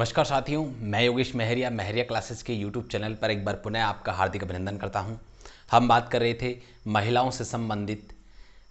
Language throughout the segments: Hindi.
नमस्कार साथियों, मैं योगेश महरिया महरिया क्लासेस के यूट्यूब चैनल पर एक बार पुनः आपका हार्दिक अभिनंदन करता हूं। हम बात कर रहे थे महिलाओं से संबंधित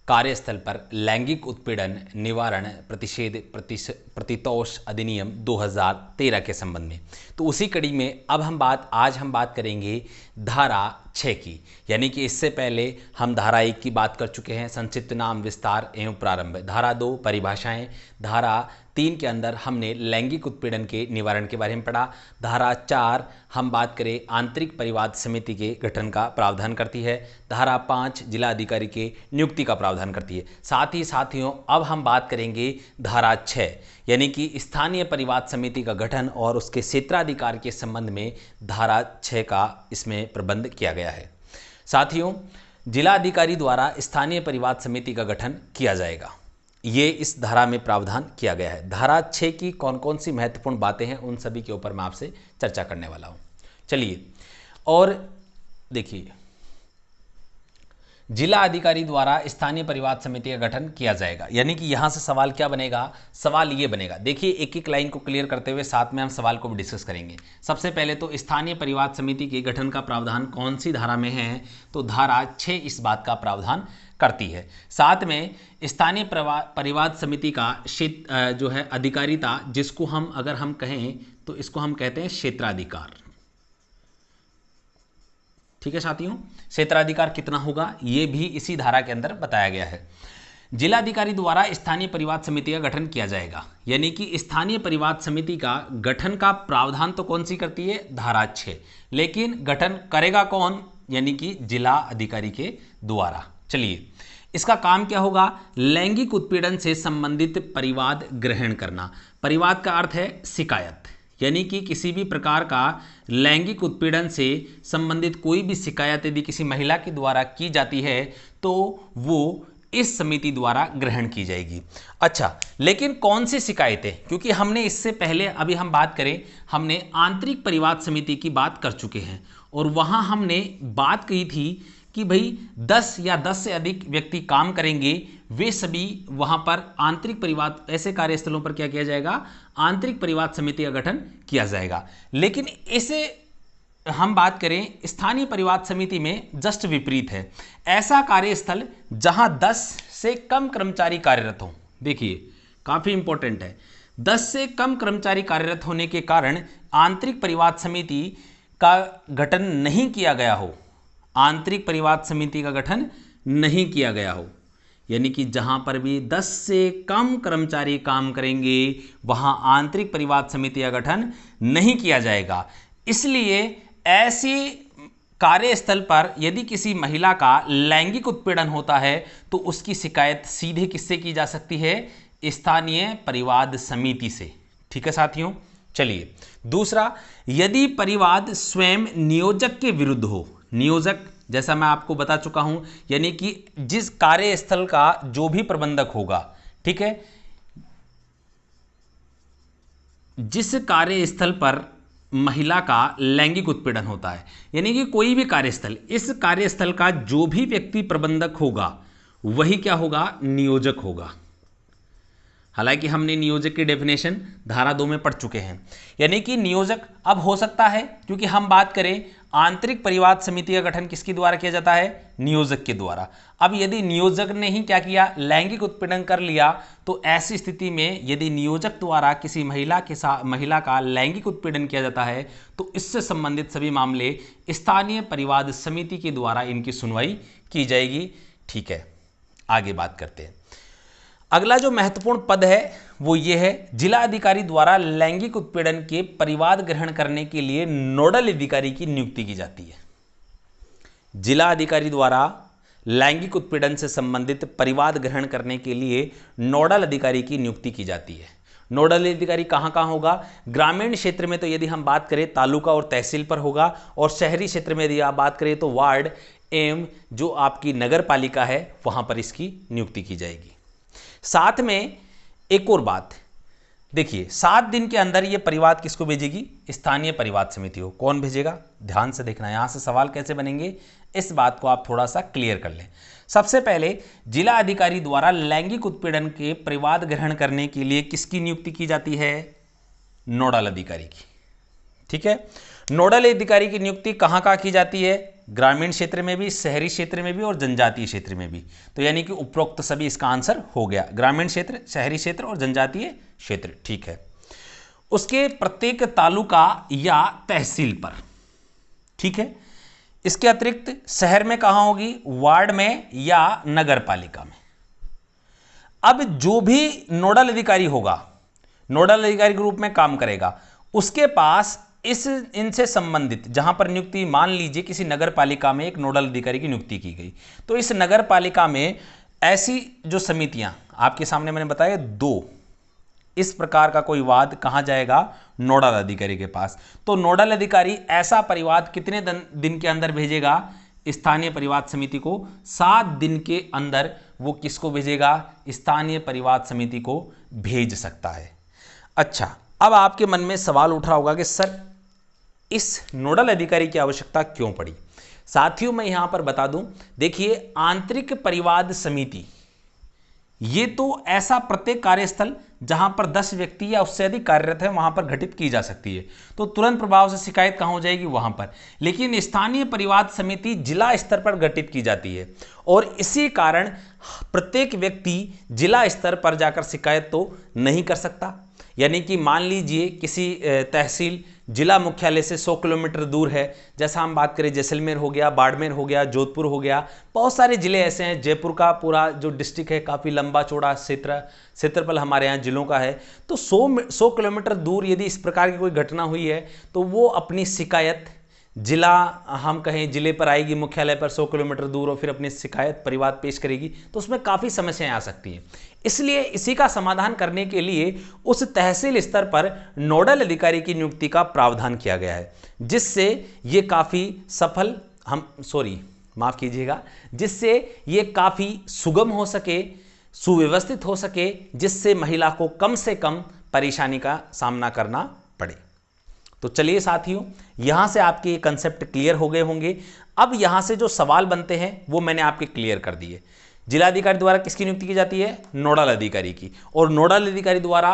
कार्यस्थल पर लैंगिक उत्पीड़न निवारण प्रतिषेध प्रतितोष अधिनियम 2013 के संबंध में। तो उसी कड़ी में आज हम बात करेंगे धारा 6 की, यानी कि इससे पहले हम धारा 1 की बात कर चुके हैं, संक्षिप्त नाम विस्तार एवं प्रारंभ। धारा 2 परिभाषाएं। धारा 3 के अंदर हमने लैंगिक उत्पीड़न के निवारण के बारे में पढ़ा। धारा 4 हम बात करें आंतरिक परिवाद समिति के गठन का प्रावधान करती है। धारा 5 जिला अधिकारी के नियुक्ति का प्रावधान करती है। साथ ही साथियों अब हम बात करेंगे धारा 6, यानी कि स्थानीय परिवाद समिति का गठन और उसके क्षेत्राधिकार के संबंध में धारा 6 का इसमें प्रबंध किया गया है। साथियों, जिला अधिकारी द्वारा स्थानीय परिवाद समिति का गठन किया जाएगा, ये इस धारा में प्रावधान किया गया है। धारा 6 की कौन कौन सी महत्वपूर्ण बातें हैं उन सभी के ऊपर मैं आपसे चर्चा करने वाला हूं। चलिए, और देखिए, जिला अधिकारी द्वारा स्थानीय परिवाद समिति का गठन किया जाएगा, यानी कि यहां से सवाल क्या बनेगा? सवाल ये बनेगा, देखिए एक एक लाइन को क्लियर करते हुए साथ में हम सवाल को भी डिस्कस करेंगे। सबसे पहले तो स्थानीय परिवाद समिति के गठन का प्रावधान कौन सी धारा में है? तो धारा 6 इस बात का प्रावधान करती है। साथ में स्थानीय परिवाद समिति का जो है अधिकारिता, जिसको हम अगर हम कहें तो इसको हम कहते हैं क्षेत्राधिकार। ठीक है साथियों, क्षेत्राधिकार कितना होगा ये भी इसी धारा के अंदर बताया गया है। जिलाधिकारी द्वारा स्थानीय परिवाद समिति का गठन किया जाएगा, यानी कि स्थानीय परिवाद समिति का गठन का प्रावधान तो कौन सी करती है? धारा 6, लेकिन गठन करेगा कौन? यानी कि जिला अधिकारी के द्वारा। चलिए, इसका काम क्या होगा? लैंगिक उत्पीड़न से संबंधित परिवाद ग्रहण करना। परिवाद का अर्थ है शिकायत, यानी कि किसी भी प्रकार का लैंगिक उत्पीड़न से संबंधित कोई भी शिकायत यदि किसी महिला के द्वारा की जाती है तो वो इस समिति द्वारा ग्रहण की जाएगी। अच्छा, लेकिन कौन सी शिकायतें? क्योंकि हमने इससे पहले अभी हम बात करें, हमने आंतरिक परिवाद समिति की बात कर चुके हैं और वहां हमने बात कही थी कि भाई 10 या 10 से अधिक व्यक्ति काम करेंगे, वे सभी वहां पर आंतरिक परिवाद, ऐसे कार्यस्थलों पर क्या किया जाएगा? आंतरिक परिवाद समिति का गठन किया जाएगा। लेकिन इसे हम बात करें स्थानीय परिवाद समिति में जस्ट विपरीत है। ऐसा कार्यस्थल जहां 10 से कम कर्मचारी कार्यरत हो। देखिए, काफी इंपॉर्टेंट है, 10 से कम कर्मचारी कार्यरत होने के कारण आंतरिक परिवाद समिति का गठन नहीं किया गया हो, आंतरिक परिवाद समिति का गठन नहीं किया गया हो, यानी कि जहां पर भी 10 से कम कर्मचारी काम करेंगे वहां आंतरिक परिवाद समिति का गठन नहीं किया जाएगा। इसलिए ऐसी कार्यस्थल पर यदि किसी महिला का लैंगिक उत्पीड़न होता है तो उसकी शिकायत सीधे किससे की जा सकती है? स्थानीय परिवाद समिति से। ठीक है साथियों। चलिए, दूसरा, यदि परिवाद स्वयं नियोजक के विरुद्ध हो। नियोजक, जैसा मैं आपको बता चुका हूं, यानी कि जिस कार्यस्थल का जो भी प्रबंधक होगा, ठीक है, जिस कार्यस्थल पर महिला का लैंगिक उत्पीड़न होता है, यानी कि कोई भी कार्यस्थल, इस कार्यस्थल का जो भी व्यक्ति प्रबंधक होगा वही क्या होगा? नियोजक होगा। हालांकि हमने नियोजक की डेफिनेशन धारा 2 में पढ़ चुके हैं, यानी कि नियोजक अब हो सकता है, क्योंकि हम बात करें आंतरिक परिवाद समिति का गठन किसके द्वारा किया जाता है? नियोजक के द्वारा। अब यदि नियोजक ने ही क्या किया? लैंगिक उत्पीड़न कर लिया, तो ऐसी स्थिति में यदि नियोजक द्वारा किसी महिला का लैंगिक उत्पीड़न किया जाता है तो इससे संबंधित सभी मामले स्थानीय परिवाद समिति के द्वारा इनकी सुनवाई की जाएगी। ठीक है, आगे बात करते हैं। अगला जो महत्वपूर्ण पद है वो ये है, जिला अधिकारी द्वारा लैंगिक उत्पीड़न के परिवाद ग्रहण करने के लिए नोडल अधिकारी की नियुक्ति की जाती है। जिला अधिकारी द्वारा लैंगिक उत्पीड़न से संबंधित परिवाद ग्रहण करने के लिए नोडल अधिकारी की नियुक्ति की जाती है। नोडल अधिकारी कहां कहां होगा? ग्रामीण क्षेत्र में तो यदि हम बात करें तालुका और तहसील पर होगा, और शहरी क्षेत्र में यदि आप बात करें तो वार्ड एवं जो आपकी नगर पालिका है वहां पर इसकी नियुक्ति की जाएगी। साथ में एक और बात, देखिए 7 दिन के अंदर ये परिवाद किसको भेजेगी? स्थानीय परिवाद समिति को। कौन भेजेगा? ध्यान से देखना, यहां से सवाल कैसे बनेंगे इस बात को आप थोड़ा सा क्लियर कर लें। सबसे पहले जिला अधिकारी द्वारा लैंगिक उत्पीड़न के परिवाद ग्रहण करने के लिए किसकी नियुक्ति की जाती है? नोडल अधिकारी की। ठीक है, नोडल अधिकारी की नियुक्ति कहां कहां की जाती है? ग्रामीण क्षेत्र में भी, शहरी क्षेत्र में भी और जनजातीय क्षेत्र में भी। तो यानी कि उपरोक्त सभी इसका आंसर हो गया, ग्रामीण क्षेत्र, शहरी क्षेत्र और जनजातीय क्षेत्र। ठीक है, उसके प्रत्येक तालुका या तहसील पर। ठीक है, इसके अतिरिक्त शहर में कहां होगी? वार्ड में या नगर पालिका में। अब जो भी नोडल अधिकारी होगा, नोडल अधिकारी के रूप में काम करेगा, उसके पास इनसे संबंधित जहां पर नियुक्ति, मान लीजिए किसी नगर पालिका में एक नोडल अधिकारी की नियुक्ति की गई, तो इस नगर पालिका में ऐसी जो समितियां आपके सामने मैंने बताया 2, इस प्रकार का कोई वाद कहां जाएगा? नोडल अधिकारी के पास। तो नोडल अधिकारी ऐसा परिवाद कितने दिन के अंदर भेजेगा? स्थानीय परिवाद समिति को 7 दिन के अंदर वो किसको भेजेगा? स्थानीय परिवाद समिति को भेज सकता है। अच्छा, अब आपके मन में सवाल उठ रहा होगा कि सर इस नोडल अधिकारी की आवश्यकता क्यों पड़ी? साथियों मैं यहां पर बता दूं, देखिए आंतरिक परिवाद समिति ये तो ऐसा प्रत्येक कार्यस्थल जहां पर 10 व्यक्ति या उससे अधिक कार्यरत है वहां पर गठित की जा सकती है, तो तुरंत प्रभाव से शिकायत कहां हो जाएगी? वहां पर। लेकिन स्थानीय परिवाद समिति जिला स्तर पर गठित की जाती है और इसी कारण प्रत्येक व्यक्ति जिला स्तर पर जाकर शिकायत तो नहीं कर सकता। यानी कि मान लीजिए किसी तहसील जिला मुख्यालय से 100 किलोमीटर दूर है, जैसा हम बात करें जैसलमेर हो गया, बाड़मेर हो गया, जोधपुर हो गया, बहुत सारे जिले ऐसे हैं, जयपुर का पूरा जो डिस्ट्रिक्ट है काफ़ी लंबा चौड़ा क्षेत्रफल हमारे यहाँ जिलों का है। तो 100 किलोमीटर दूर यदि इस प्रकार की कोई घटना हुई है तो वो अपनी शिकायत जिला, हम कहें जिले पर आएगी, मुख्यालय पर 100 किलोमीटर दूर, और फिर अपनी शिकायत परिवाद पेश करेगी, तो उसमें काफ़ी समस्याएं आ सकती हैं। इसलिए इसी का समाधान करने के लिए उस तहसील स्तर पर नोडल अधिकारी की नियुक्ति का प्रावधान किया गया है, जिससे ये काफ़ी माफ़ कीजिएगा, जिससे ये काफ़ी सुगम हो सके, सुव्यवस्थित हो सके, जिससे महिला को कम से कम परेशानी का सामना करना पड़े। तो चलिए साथियों, यहां से आपके ये कंसेप्ट क्लियर हो गए होंगे। अब यहां से जो सवाल बनते हैं वो मैंने आपके क्लियर कर दिए। जिलाधिकारी द्वारा किसकी नियुक्ति की जाती है? नोडल अधिकारी की। और नोडल अधिकारी द्वारा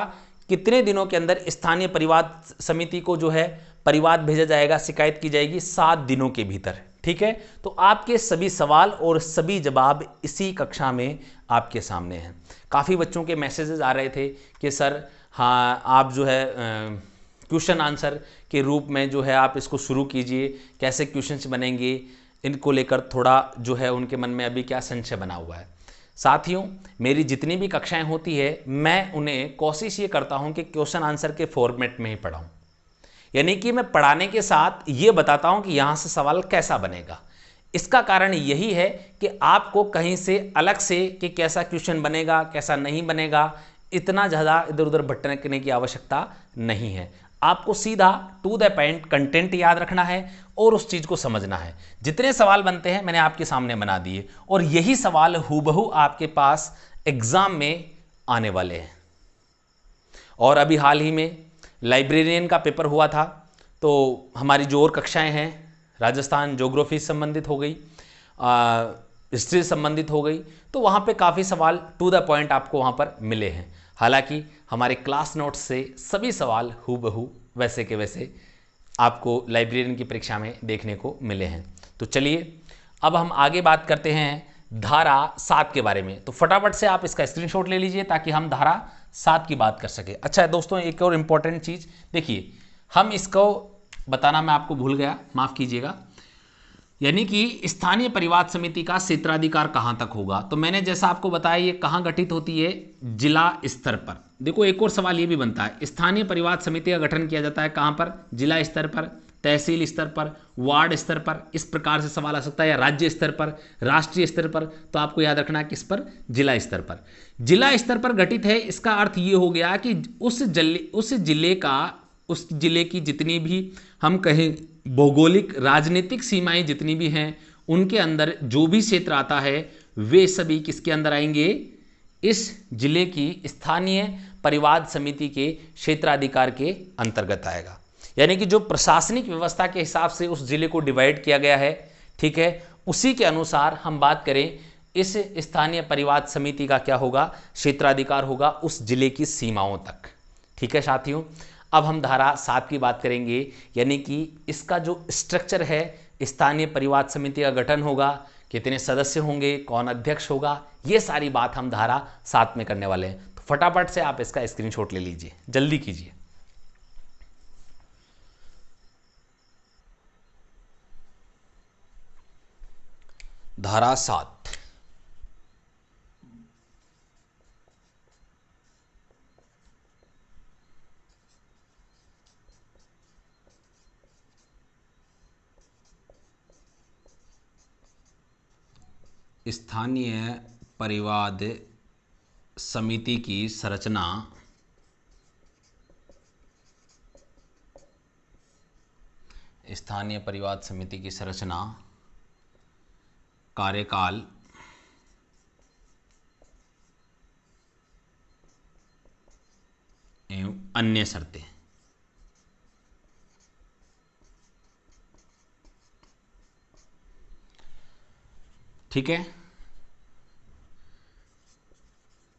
कितने दिनों के अंदर स्थानीय परिवाद समिति को जो है परिवाद भेजा जाएगा, शिकायत की जाएगी? 7 दिनों के भीतर। ठीक है, तो आपके सभी सवाल और सभी जवाब इसी कक्षा में आपके सामने हैं। काफ़ी बच्चों के मैसेजेस आ रहे थे कि सर हाँ आप जो है क्वेश्चन आंसर के रूप में जो है आप इसको शुरू कीजिए, कैसे क्वेश्चंस बनेंगे, इनको लेकर थोड़ा जो है उनके मन में अभी क्या संशय बना हुआ है। साथियों मेरी जितनी भी कक्षाएं होती है मैं उन्हें कोशिश ये करता हूं कि क्वेश्चन आंसर के फॉर्मेट में ही पढ़ाऊं, यानी कि मैं पढ़ाने के साथ ये बताता हूं कि यहाँ से सवाल कैसा बनेगा। इसका कारण यही है कि आपको कहीं से अलग से कि कैसा क्वेश्चन बनेगा कैसा नहीं बनेगा इतना ज़्यादा इधर उधर भटकने की आवश्यकता नहीं है। आपको सीधा टू द पॉइंट कंटेंट याद रखना है और उस चीज़ को समझना है। जितने सवाल बनते हैं मैंने आपके सामने बना दिए और यही सवाल हूबहू आपके पास एग्जाम में आने वाले हैं। और अभी हाल ही में लाइब्रेरियन का पेपर हुआ था, तो हमारी जो और कक्षाएं हैं राजस्थान ज्योग्राफी से संबंधित हो गई, हिस्ट्री से संबंधित हो गई, तो वहाँ पे काफ़ी सवाल टू द पॉइंट आपको वहाँ पर मिले हैं। हालांकि हमारे क्लास नोट्स से सभी सवाल हूबहू वैसे के वैसे आपको लाइब्रेरियन की परीक्षा में देखने को मिले हैं। तो चलिए अब हम आगे बात करते हैं धारा 7 के बारे में। तो फटाफट से आप इसका स्क्रीनशॉट ले लीजिए ताकि हम धारा 7 की बात कर सके। अच्छा दोस्तों एक और इम्पॉर्टेंट चीज़ देखिए, हम इसको बताना मैं आपको भूल गया, माफ़ कीजिएगा। यानी कि स्थानीय परिवाद समिति का क्षेत्राधिकार कहाँ तक होगा, तो मैंने जैसा आपको बताया ये कहाँ गठित होती है? जिला स्तर पर। देखो एक और सवाल ये भी बनता है, स्थानीय परिवाद समिति का गठन किया जाता है कहाँ पर? जिला स्तर पर, तहसील स्तर पर, वार्ड स्तर पर, इस प्रकार से सवाल आ सकता है, या राज्य स्तर पर, राष्ट्रीय स्तर पर। तो आपको याद रखना है किस पर? जिला स्तर पर। जिला स्तर पर गठित है, इसका अर्थ ये हो गया कि उस जिले की जितनी भी हम कहें भौगोलिक राजनीतिक सीमाएं जितनी भी हैं उनके अंदर जो भी क्षेत्र आता है वे सभी किसके अंदर आएंगे? इस जिले की स्थानीय परिवाद समिति के क्षेत्राधिकार के अंतर्गत आएगा। यानी कि जो प्रशासनिक व्यवस्था के हिसाब से उस जिले को डिवाइड किया गया है, ठीक है, उसी के अनुसार हम बात करें इस स्थानीय परिवाद समिति का क्या होगा? क्षेत्राधिकार होगा उस जिले की सीमाओं तक। ठीक है साथियों, अब हम धारा 7 की बात करेंगे, यानी कि इसका जो स्ट्रक्चर है, स्थानीय परिवाद समिति का गठन होगा, कितने सदस्य होंगे, कौन अध्यक्ष होगा, ये सारी बात हम धारा 7 में करने वाले हैं। तो फटाफट से आप इसका स्क्रीनशॉट ले लीजिए, जल्दी कीजिए। धारा 7, स्थानीय परिवाद समिति की संरचना, स्थानीय परिवाद समिति की संरचना, कार्यकाल, एवं अन्य शर्तें। ठीक है,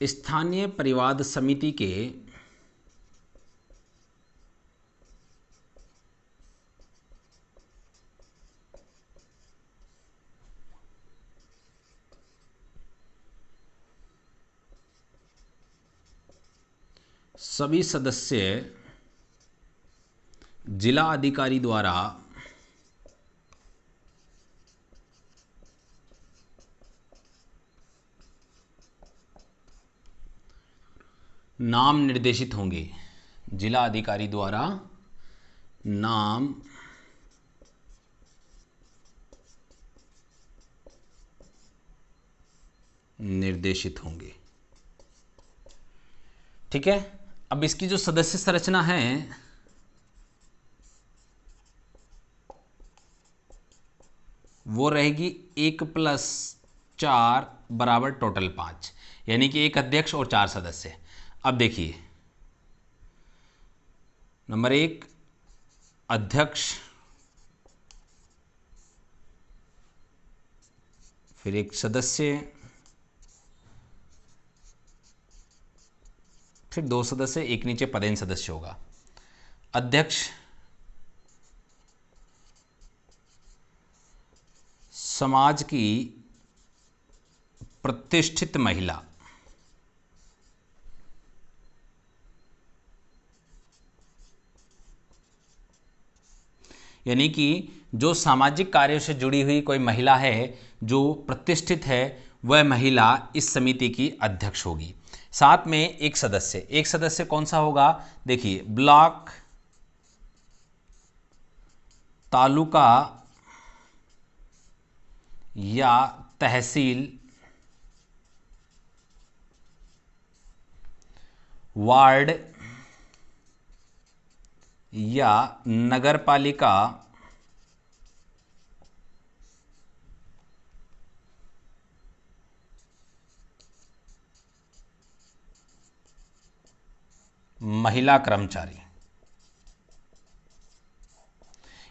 स्थानीय परिवाद समिति के सभी सदस्य जिला अधिकारी द्वारा नाम निर्देशित होंगे। जिला अधिकारी द्वारा नाम निर्देशित होंगे। ठीक है, अब इसकी जो सदस्य संरचना है वो रहेगी 1+4 बराबर टोटल 5, यानी कि एक अध्यक्ष और 4 सदस्य। अब देखिए, नंबर 1 अध्यक्ष, फिर एक सदस्य, फिर 2 सदस्य, एक नीचे पदेन सदस्य होगा। अध्यक्ष समाज की प्रतिष्ठित महिला, यानी कि जो सामाजिक कार्यों से जुड़ी हुई कोई महिला है जो प्रतिष्ठित है, वह महिला इस समिति की अध्यक्ष होगी। साथ में एक सदस्य कौन सा होगा? देखिए, ब्लॉक, तालुका या तहसील, वार्ड या नगर पालिका महिला कर्मचारी।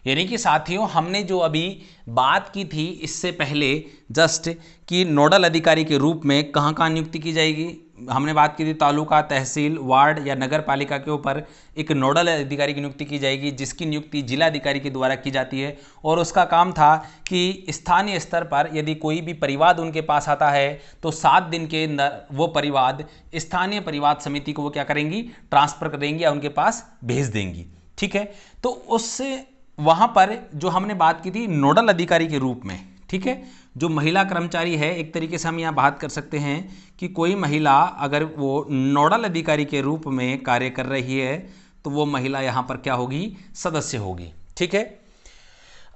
यानी कि साथियों, हमने जो अभी बात की थी इससे पहले जस्ट कि नोडल अधिकारी के रूप में कहाँ कहाँ नियुक्ति की जाएगी, हमने बात की थी तालुका, तहसील, वार्ड या नगर पालिका के ऊपर एक नोडल अधिकारी की नियुक्ति की जाएगी, जिसकी नियुक्ति जिला अधिकारी के द्वारा की जाती है। और उसका काम था कि स्थानीय स्तर पर यदि कोई भी परिवाद उनके पास आता है तो 7 दिन के अंदर वो परिवाद स्थानीय परिवाद समिति को वो क्या करेंगी, ट्रांसफर करेंगी या उनके पास भेज देंगी। ठीक है, तो उससे वहां पर जो हमने बात की थी नोडल अधिकारी के रूप में, ठीक है, जो महिला कर्मचारी है, एक तरीके से हम यहाँ बात कर सकते हैं कि कोई महिला अगर वो नोडल अधिकारी के रूप में कार्य कर रही है तो वो महिला यहाँ पर क्या होगी, सदस्य होगी। ठीक है,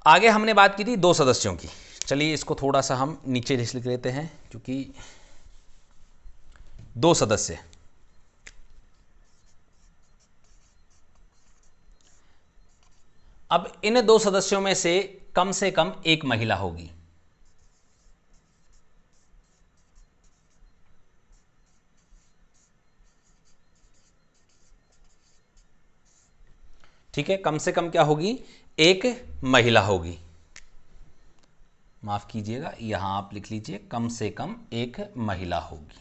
आगे हमने बात की थी 2 सदस्यों की। चलिए इसको थोड़ा सा हम नीचे लिख लेते हैं, क्योंकि 2 सदस्य, अब इन 2 सदस्यों में से कम एक महिला होगी। ठीक है, कम से कम क्या होगी, एक महिला होगी। माफ कीजिएगा, यहां आप लिख लीजिए कम से कम एक महिला होगी।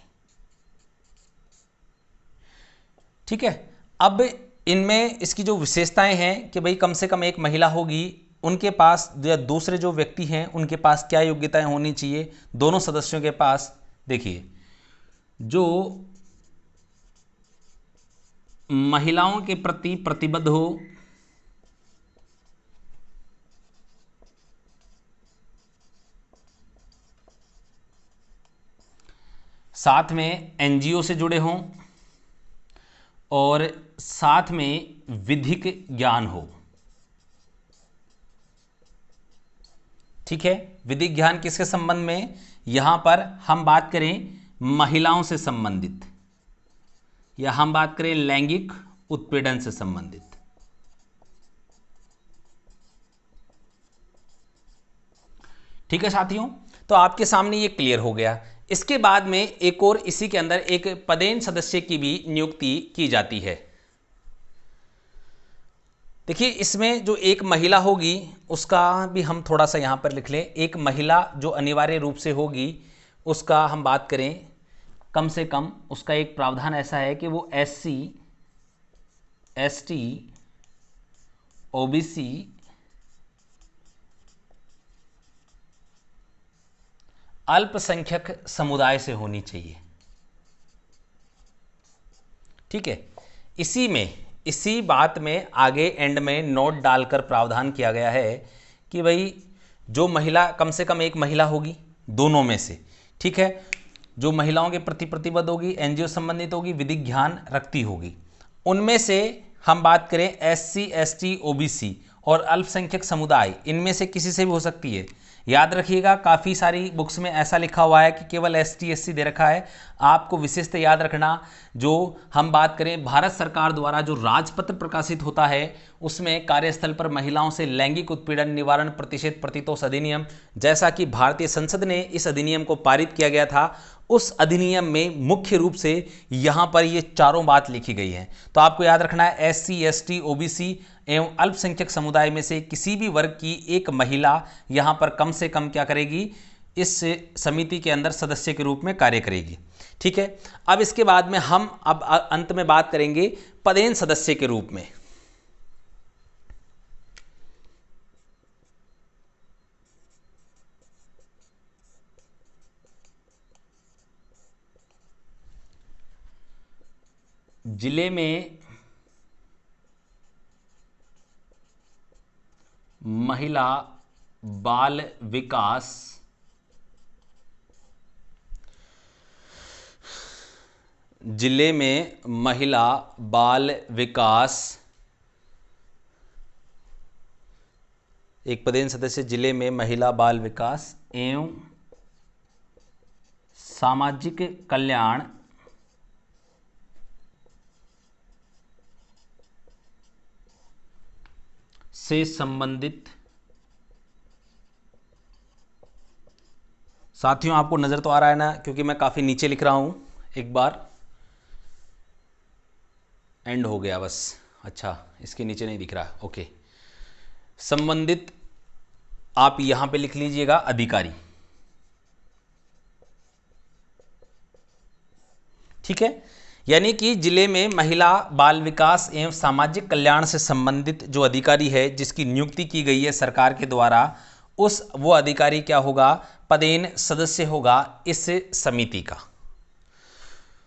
ठीक है, अब इनमें इसकी जो विशेषताएं हैं कि भाई कम से कम एक महिला होगी, उनके पास या दूसरे जो व्यक्ति हैं उनके पास क्या योग्यताएं होनी चाहिए, दोनों सदस्यों के पास। देखिए, जो महिलाओं के प्रति प्रतिबद्ध हो, साथ में एनजीओ से जुड़े हों और साथ में विधिक ज्ञान हो। ठीक है, विधिक ज्ञान किसके संबंध में, यहां पर हम बात करें महिलाओं से संबंधित, या हम बात करें लैंगिक उत्पीड़न से संबंधित। ठीक है साथियों, तो आपके सामने ये क्लियर हो गया। इसके बाद में एक और इसी के अंदर एक पदेन सदस्य की भी नियुक्ति की जाती है। देखिए, इसमें जो एक महिला होगी उसका भी हम थोड़ा सा यहां पर लिख लें। एक महिला जो अनिवार्य रूप से होगी उसका हम बात करें, कम से कम उसका एक प्रावधान ऐसा है कि वो SC, ST, OBC, अल्पसंख्यक समुदाय से होनी चाहिए। ठीक है, इसी बात में आगे एंड में नोट डालकर प्रावधान किया गया है कि भाई जो महिला, कम से कम एक महिला होगी दोनों में से, ठीक है, जो महिलाओं के प्रति प्रतिबद्ध होगी, एनजीओ संबंधित होगी, विधिक ज्ञान रखती होगी, उनमें से हम बात करें SC, ST, OBC और अल्पसंख्यक समुदाय, इनमें से किसी से भी हो सकती है। याद रखिएगा, काफ़ी सारी बुक्स में ऐसा लिखा हुआ है कि केवल ST, SC दे रखा है। आपको विशेषतः याद रखना, जो हम बात करें भारत सरकार द्वारा जो राजपत्र प्रकाशित होता है उसमें कार्यस्थल पर महिलाओं से लैंगिक उत्पीड़न निवारण प्रतिषेध प्रतितोष अधिनियम, जैसा कि भारतीय संसद ने इस अधिनियम को पारित किया गया था, उस अधिनियम में मुख्य रूप से यहाँ पर ये चारों बात लिखी गई है। तो आपको याद रखना है, SC, ST, OBC एवं अल्पसंख्यक समुदाय में से किसी भी वर्ग की एक महिला यहाँ पर कम से कम क्या करेगी, इस समिति के अंदर सदस्य के रूप में कार्य करेगी। ठीक है, अब इसके बाद में हम अब अंत में बात करेंगे पदेन सदस्य के रूप में। जिले में महिला बाल विकास एक पदेन सदस्य जिले में महिला बाल विकास एवं सामाजिक कल्याण से संबंधित। साथियों, आपको नजर तो आ रहा है ना, क्योंकि मैं काफी नीचे लिख रहा हूं। एक बार एंड हो गया बस, अच्छा इसके नीचे नहीं दिख रहा, ओके। संबंधित आप यहां पे लिख लीजिएगा अधिकारी। ठीक है, यानी कि जिले में महिला बाल विकास एवं सामाजिक कल्याण से संबंधित जो अधिकारी है जिसकी नियुक्ति की गई है सरकार के द्वारा, वो अधिकारी क्या होगा, पदेन सदस्य होगा इस समिति का।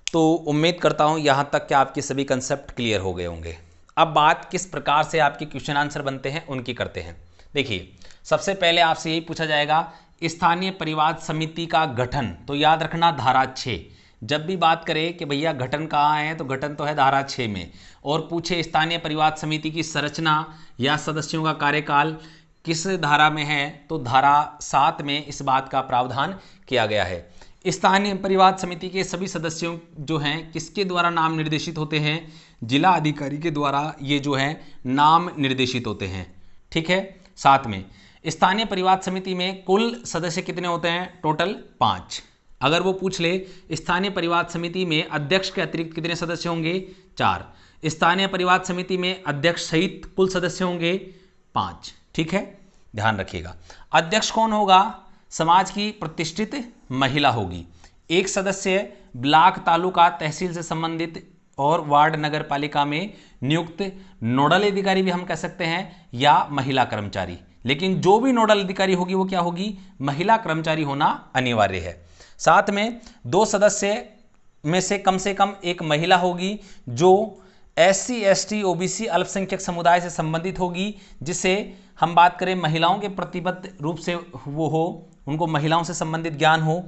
तो उम्मीद करता हूं यहां तक कि आपके सभी कंसेप्ट क्लियर हो गए होंगे। अब बात किस प्रकार से आपके क्वेश्चन आंसर बनते हैं उनकी करते हैं। देखिए, सबसे पहले आपसे यही पूछा जाएगा, स्थानीय परिवाद समिति का गठन, तो याद रखना धारा 6। जब भी बात करें कि भैया गठन कहाँ है, तो गठन तो है धारा 6 में। और पूछे स्थानीय परिवाद समिति की संरचना या सदस्यों का कार्यकाल किस धारा में है, तो धारा 7 में इस बात का प्रावधान किया गया है। स्थानीय परिवाद समिति के सभी सदस्यों जो हैं किसके द्वारा नाम निर्देशित होते हैं, जिला अधिकारी के द्वारा ये जो है नाम निर्देशित होते हैं। ठीक है, साथ में स्थानीय परिवाद समिति में कुल सदस्य कितने होते हैं, टोटल 5। अगर वो पूछ ले स्थानीय परिवाद समिति में अध्यक्ष के अतिरिक्त कितने सदस्य होंगे, 4। स्थानीय परिवाद समिति में अध्यक्ष सहित कुल सदस्य होंगे 5। ठीक है, ध्यान रखिएगा। अध्यक्ष कौन होगा, समाज की प्रतिष्ठित महिला होगी। एक सदस्य ब्लॉक, तालुका, तहसील से संबंधित और वार्ड नगर पालिका में नियुक्त नोडल अधिकारी भी हम कह सकते हैं या महिला कर्मचारी, लेकिन जो भी नोडल अधिकारी होगी वो क्या होगी, महिला कर्मचारी होना अनिवार्य है। साथ में 2 सदस्य में से कम एक महिला होगी जो SC ST OBC अल्पसंख्यक समुदाय से संबंधित होगी, जिसे हम बात करें महिलाओं के प्रतिबद्ध रूप से वो हो, उनको महिलाओं से संबंधित ज्ञान हो,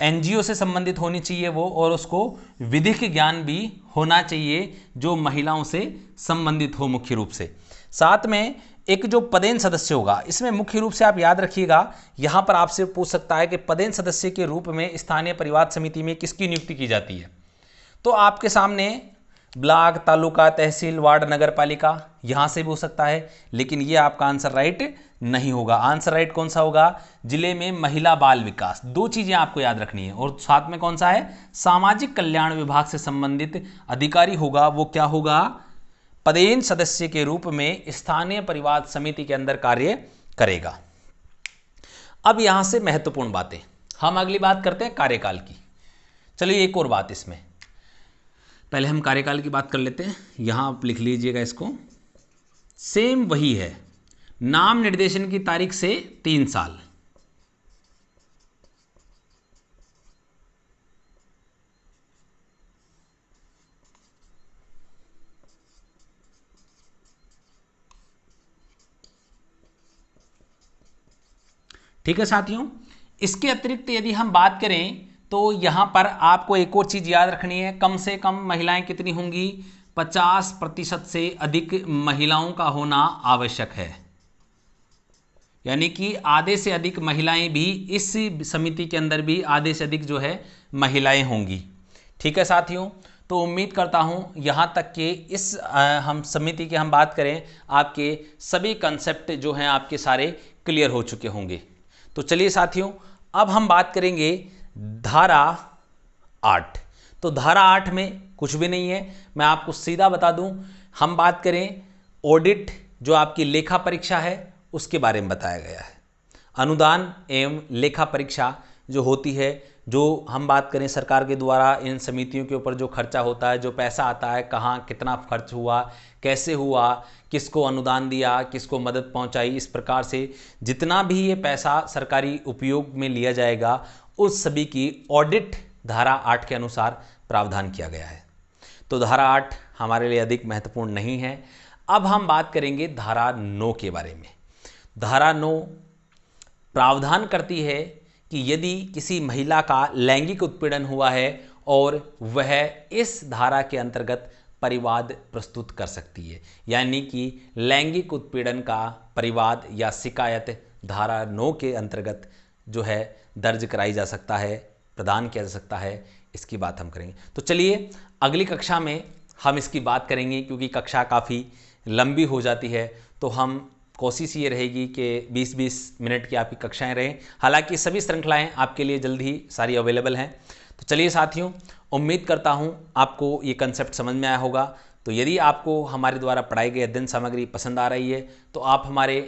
NGO से संबंधित होनी चाहिए वो, और उसको विधिक ज्ञान भी होना चाहिए जो महिलाओं से संबंधित हो मुख्य रूप से। साथ में एक जो पदेन सदस्य होगा, इसमें मुख्य रूप से आप याद रखिएगा, यहां पर आपसे पूछ सकता है कि पदेन सदस्य के रूप में स्थानीय परिवाद समिति में किसकी नियुक्ति की जाती है। तो आपके सामने ब्लॉक, तालुका, तहसील, वार्ड, नगर पालिका, यहां से भी हो सकता है, लेकिन ये आपका आंसर राइट नहीं होगा। आंसर राइट कौन सा होगा, जिले में महिला बाल विकास। 2 चीजें आपको याद रखनी है, और साथ में कौन सा है, सामाजिक कल्याण विभाग से संबंधित अधिकारी होगा, वो क्या होगा, पदेन सदस्य के रूप में स्थानीय परिवाद समिति के अंदर कार्य करेगा। अब यहां से महत्वपूर्ण बातें, हम अगली बात करते हैं कार्यकाल की। चलिए एक और बात, इसमें पहले हम कार्यकाल की बात कर लेते हैं। यहां आप लिख लीजिएगा इसको, सेम वही है, नाम निर्देशन की तारीख से 3 साल। ठीक है साथियों, इसके अतिरिक्त यदि हम बात करें तो यहां पर आपको एक और चीज याद रखनी है, कम से कम महिलाएं कितनी होंगी, 50% से अधिक महिलाओं का होना आवश्यक है, यानी कि आधे से अधिक महिलाएं भी, इस समिति के अंदर भी आधे से अधिक जो है महिलाएं होंगी। ठीक है साथियों, तो उम्मीद करता हूं यहां तक कि इस हम समिति की हम बात करें, आपके सभी कंसेप्ट जो हैं आपके सारे क्लियर हो चुके होंगे। तो चलिए साथियों, अब हम बात करेंगे धारा 8। तो धारा 8 में कुछ भी नहीं है, मैं आपको सीधा बता दूं, हम बात करें ऑडिट, जो आपकी लेखा परीक्षा है उसके बारे में बताया गया है। अनुदान एवं लेखा परीक्षा जो होती है, जो हम बात करें सरकार के द्वारा इन समितियों के ऊपर जो खर्चा होता है, जो पैसा आता है, कहाँ कितना खर्च हुआ, कैसे हुआ, किसको अनुदान दिया, किसको मदद पहुंचाई, इस प्रकार से जितना भी ये पैसा सरकारी उपयोग में लिया जाएगा, उस सभी की ऑडिट धारा 8 के अनुसार प्रावधान किया गया है। तो धारा 8 हमारे लिए अधिक महत्वपूर्ण नहीं है। अब हम बात करेंगे धारा 9 के बारे में। धारा 9 प्रावधान करती है कि यदि किसी महिला का लैंगिक उत्पीड़न हुआ है और वह इस धारा के अंतर्गत परिवाद प्रस्तुत कर सकती है, यानी कि लैंगिक उत्पीड़न का परिवाद या शिकायत धारा 9 के अंतर्गत जो है दर्ज कराई जा सकता है, प्रदान किया जा सकता है, इसकी बात हम करेंगे। तो चलिए अगली कक्षा में हम इसकी बात करेंगे, क्योंकि कक्षा काफ़ी लंबी हो जाती है, तो हम कोशिश ये रहेगी कि 20-20 मिनट की आपकी कक्षाएं रहें। हालांकि सभी श्रृंखलाएं आपके लिए जल्द ही सारी अवेलेबल हैं। तो चलिए साथियों, उम्मीद करता हूं आपको ये कंसेप्ट समझ में आया होगा। तो यदि आपको हमारे द्वारा पढ़ाई गई अध्ययन सामग्री पसंद आ रही है तो आप हमारे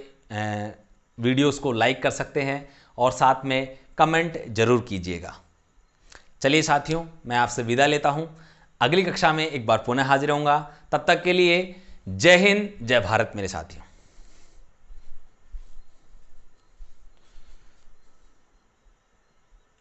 वीडियोस को लाइक कर सकते हैं और साथ में कमेंट जरूर कीजिएगा। चलिए साथियों, मैं आपसे विदा लेता हूं। अगली कक्षा में एक बार पुनः हाजिर होऊंगा। तब तक के लिए जय हिंद, जय भारत मेरे साथियों।